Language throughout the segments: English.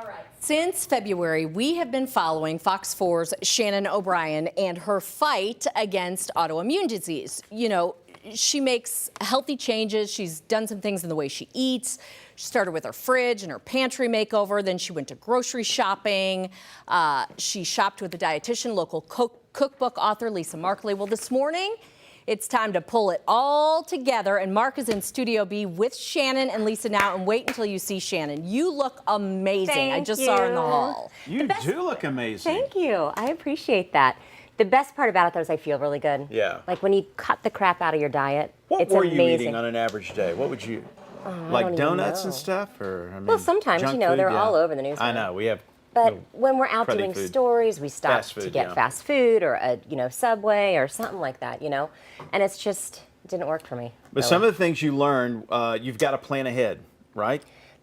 All right. Since February, we have been following Fox 4's Shannon O'Brien and her fight against autoimmune disease. You know, she makes healthy changes. She's done some things in the way she eats. She started with her fridge and her pantry makeover. Then she went to grocery shopping. She shopped with a dietitian, local cookbook author Lisa Markley. Well, this morning, it's time to pull it all together, and Mark is in Studio B with Shannon and Lisa now, and wait until you see Shannon. You look amazing. I just saw her in the hall. You do look amazing. Thank you. I appreciate that. The best part about it, though, is I feel really good. Yeah. Like when you cut the crap out of your diet, What it's were amazing. you eating on an average day? What would you, like donuts and stuff? Or, I mean, well, sometimes, junk you know, food? they're Yeah. all over the news. I know, we have. But when we're out cruddy doing food. stories, we stop Fast food, to get yeah. fast food or a Subway or something like that, and it's just didn't work for me. But really. some of the things you learned, you've got to plan ahead, right?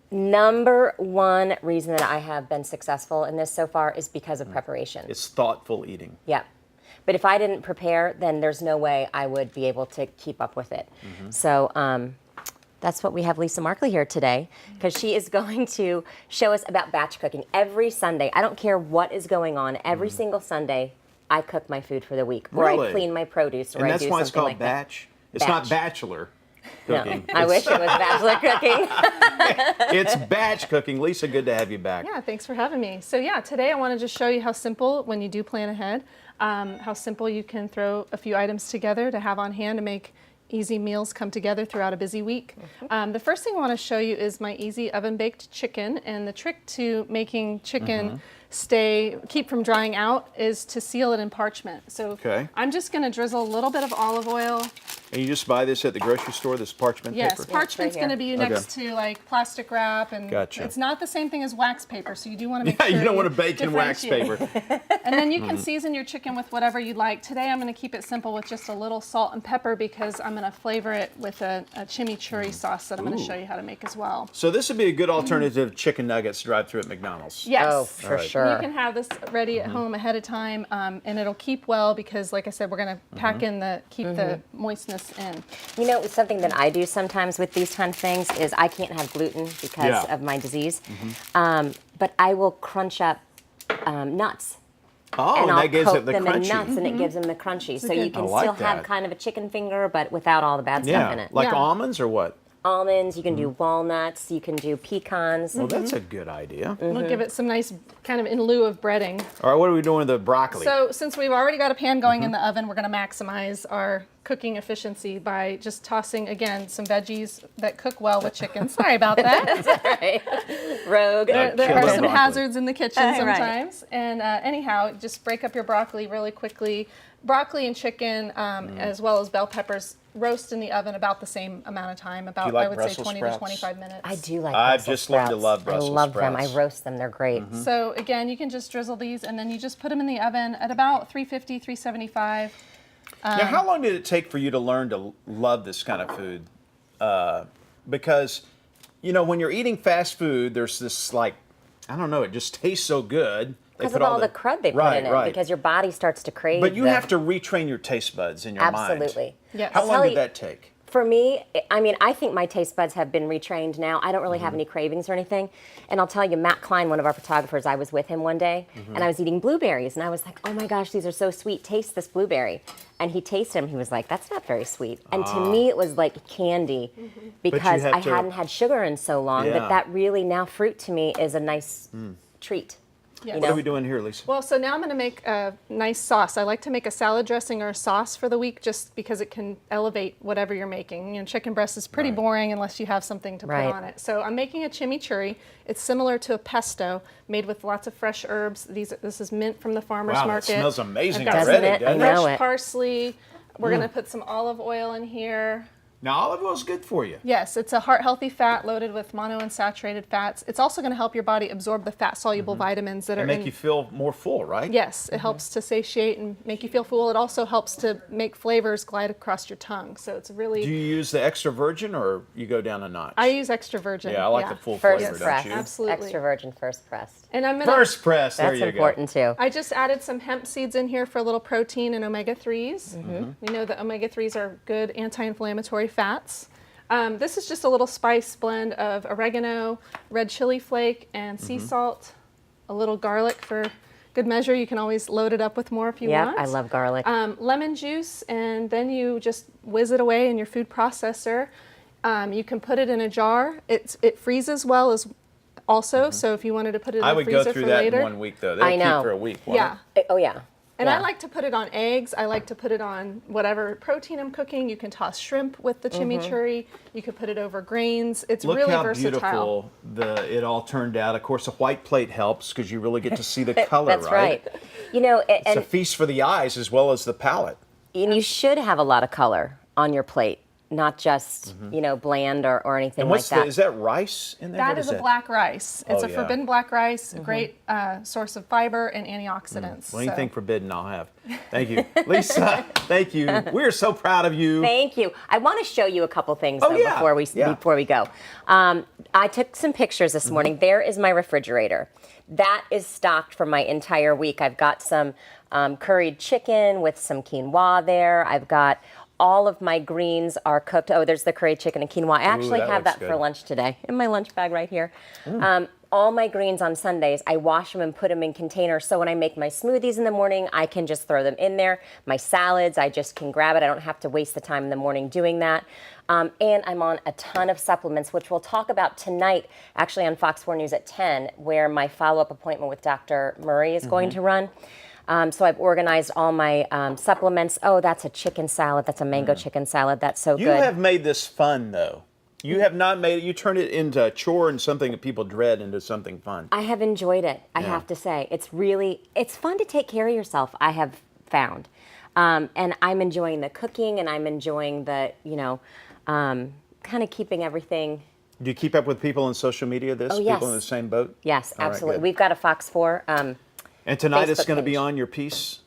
Number one reason that I have been successful in this so far is because of preparation. It's thoughtful eating. Yeah. But if I didn't prepare, then there's no way I would be able to keep up with it. So that's what we have Lisa Markley here today, because she is going to show us about batch cooking every Sunday. I don't care what is going on. Every single Sunday, I cook my food for the week. Or Really? I clean my produce, or And I that's do why something it's called like that. batch. It's not Batch. bachelor No, cooking. I wish it was bachelor cooking. It's batch cooking. Lisa, good to have you back. Yeah, thanks for having me. So yeah, today I want to just show you how simple, when you do plan ahead, how simple you can throw a few items together to have on hand to make easy meals come together throughout a busy week. The first thing I want to show you is my easy oven-baked chicken, and the trick to making chicken keep from drying out is to seal it in parchment. So I'm just going to drizzle a little bit of olive oil. And you just buy this at the grocery store, this parchment Yes, paper? parchment's going to be next to like plastic wrap, and it's not the same thing as wax paper, so you do want to make sure you don't want to bake in wax differentiate. paper. And then you can season your chicken with whatever you'd like. Today I'm going to keep it simple with just a little salt and pepper, because I'm going to flavor it with a chimichurri sauce that I'm going to show you how to make as well. So this would be a good alternative to chicken nuggets drive-through at McDonald's. Yes. Oh, for sure. You can have this ready at home ahead of time, and it'll keep well, because like I said, we're going to pack in keep the moistness in. You know, something that I do sometimes with these kind of things is I can't have gluten because of my disease, but I will crunch up nuts. Oh, and I'll that gives coat it the them crunchy. in nuts, and it gives them the crunchy. So you can I like still have that. kind of a chicken finger, but without all the bad stuff in it. Like almonds or what? Almonds, you can do walnuts, you can do pecans. Well, that's a good idea. We'll give it some nice, kind of in lieu of breading. All right, what are we doing with the broccoli? So since we've already got a pan going in the oven, we're going to maximize our cooking efficiency by just tossing, again, some veggies that cook well with chicken. Sorry about that. That's all right. Rogue. There are some broccoli. hazards in the kitchen Right. sometimes. And anyhow, just break up your broccoli really quickly. Broccoli and chicken, as well as bell peppers, roast in the oven about the same amount of time, about, like I would say, Brussels 20 sprouts? to 25 minutes. I do like I've Brussels just learned to sprouts. love Brussels I love them. sprouts. I roast them. They're great. So again, you can just drizzle these, and then you just put them in the oven at about 350, 375. Now, how long did it take for you to learn to love this kind of food? Because, when you're eating fast food, there's this, like, I don't know, it just tastes so good. Because of all the crud they put in it, because your body starts to crave. But you have to retrain your taste buds in your mind. Absolutely. Yes. How I'll long tell did you- that take? For me, I mean, I think my taste buds have been retrained now. I don't really have any cravings or anything. And I'll tell you, Matt Klein, one of our photographers, I was with him one day, and I was eating blueberries, and I was like, oh my gosh, these are so sweet. Taste this blueberry. And he tasted them. He was like, that's not very sweet. And to me, it was like candy, because I hadn't had sugar in so long that really now fruit to me is a nice treat. Yes. What are we doing here, Lisa? Well, so now I'm going to make a nice sauce. I like to make a salad dressing or a sauce for the week, just because it can elevate whatever you're making. Chicken breast is pretty boring unless you have something to put on it. So I'm making a chimichurri. It's similar to a pesto, made with lots of fresh herbs. This is mint from the farmer's market. Wow, it smells amazing I've got already, Doesn't it? doesn't I it? know fresh it. parsley. We're going to put some olive oil in here. Now, olive oil is good for you. Yes, it's a heart-healthy fat loaded with monounsaturated fats. It's also going to help your body absorb the fat-soluble vitamins that are And make in. you feel more full, right? Yes, it helps to satiate and make you feel full. It also helps to make flavors glide across your tongue. So it's really. Do you use the extra virgin, or you go down a notch? I use extra virgin. Yeah, I like the full First flavor, press. don't you? Absolutely. Extra virgin first pressed. And I'm gonna. First press, there That's you important too. I just added some hemp seeds in here for a little protein and omega-3s. We know that omega-3s are good anti-inflammatory fats. This is just a little spice blend of oregano, red chili flake, and sea salt, a little garlic for good measure. You can always load it up with more if you want. I love garlic. Lemon juice, and then you just whiz it away in your food processor. You can put it in a jar. It freezes well as also, so if you wanted to put it in I the would freezer go through for that later. in 1 week, though. That'll I know. keep for a week. won't Yeah. it? Oh yeah. And I Yeah. like to put it on eggs. I like to put it on whatever protein I'm cooking. You can toss shrimp with the chimichurri. You could put it over grains. It's Look really how versatile. beautiful it all turned out. Of course, a white plate helps because you really get to see the color, That's right. You know, It's and a feast for the eyes as well as the palate. you should have a lot of color on your plate, not just bland or anything And like what's that. is that rice in there? That What is a black rice. It's Oh, a yeah. forbidden black rice, a great source of fiber and antioxidants. Well, anything So- forbidden, I'll have. Thank you. Lisa, thank you. We're so proud of you. Thank you. I want to show you a couple things Oh, though, yeah. before we Yeah. go. I took some pictures this morning. There is my refrigerator. That is stocked for my entire week. I've got some curried chicken with some quinoa there. I've got all of my greens are cooked. Oh, there's the curried chicken and quinoa. I actually that have looks that for good. lunch today in my lunch bag right here. All my greens on Sundays, I wash them and put them in containers. So when I make my smoothies in the morning, I can just throw them in there. My salads, I just can grab it. I don't have to waste the time in the morning doing that. And I'm on a ton of supplements, which we'll talk about tonight, actually on Fox 4 News at 10, where my follow-up appointment with Dr. Murray is going to run. So I've organized all my supplements. Oh, that's a chicken salad. That's a mango chicken salad. That's so You good. have made this fun, though. You have not made it. You turned it into a chore and something that people dread into something fun. I have enjoyed it, I Yeah. have to say. It's fun to take care of yourself, I have found. And I'm enjoying the cooking, and I'm enjoying the, kind of keeping everything. Do you keep up with people on social media? Oh, yes. People in the same boat? Yes, All right, absolutely. good. We've got a Fox 4. And tonight it's Facebook going to be page. on your piece.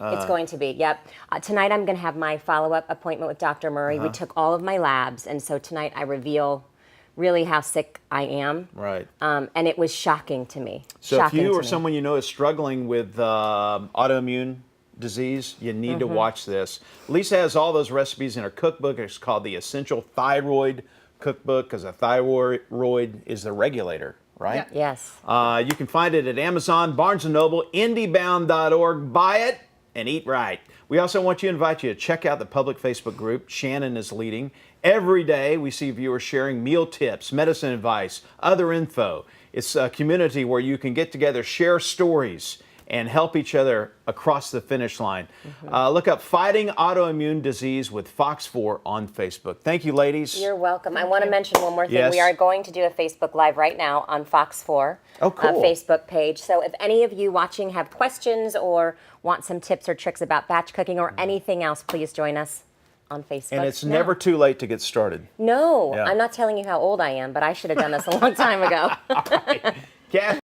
It's going to be, yep. Tonight I'm going to have my follow-up appointment with Dr. Murray. We took all of my labs, and so tonight I reveal really how sick I am. Right. And it was shocking to me. So if Shocking you to or me. someone you know is struggling with autoimmune disease, you need to watch this. Lisa has all those recipes in her cookbook. It's called the Essential Thyroid Cookbook because a thyroid is the regulator, right? Yeah. Yes. You can find it at Amazon, Barnes & Noble, indiebound.org. Buy it and eat right. We also want to invite you to check out the public Facebook group Shannon is leading. Every day we see viewers sharing meal tips, medicine advice, other info. It's a community where you can get together, share stories, and help each other across the finish line. Look up Fighting Autoimmune Disease with Fox 4 on Facebook. Thank you, ladies. You're welcome. I want to mention one more thing. Yes. We are going to do a Facebook Live right now on Fox 4 Oh, cool. Facebook page. So if any of you watching have questions or want some tips or tricks about batch cooking or anything else, please join us on Facebook. And it's now. never too late to get started. No, Yeah. I'm not telling you how old I am, but I should have done this a long time ago. Kathy.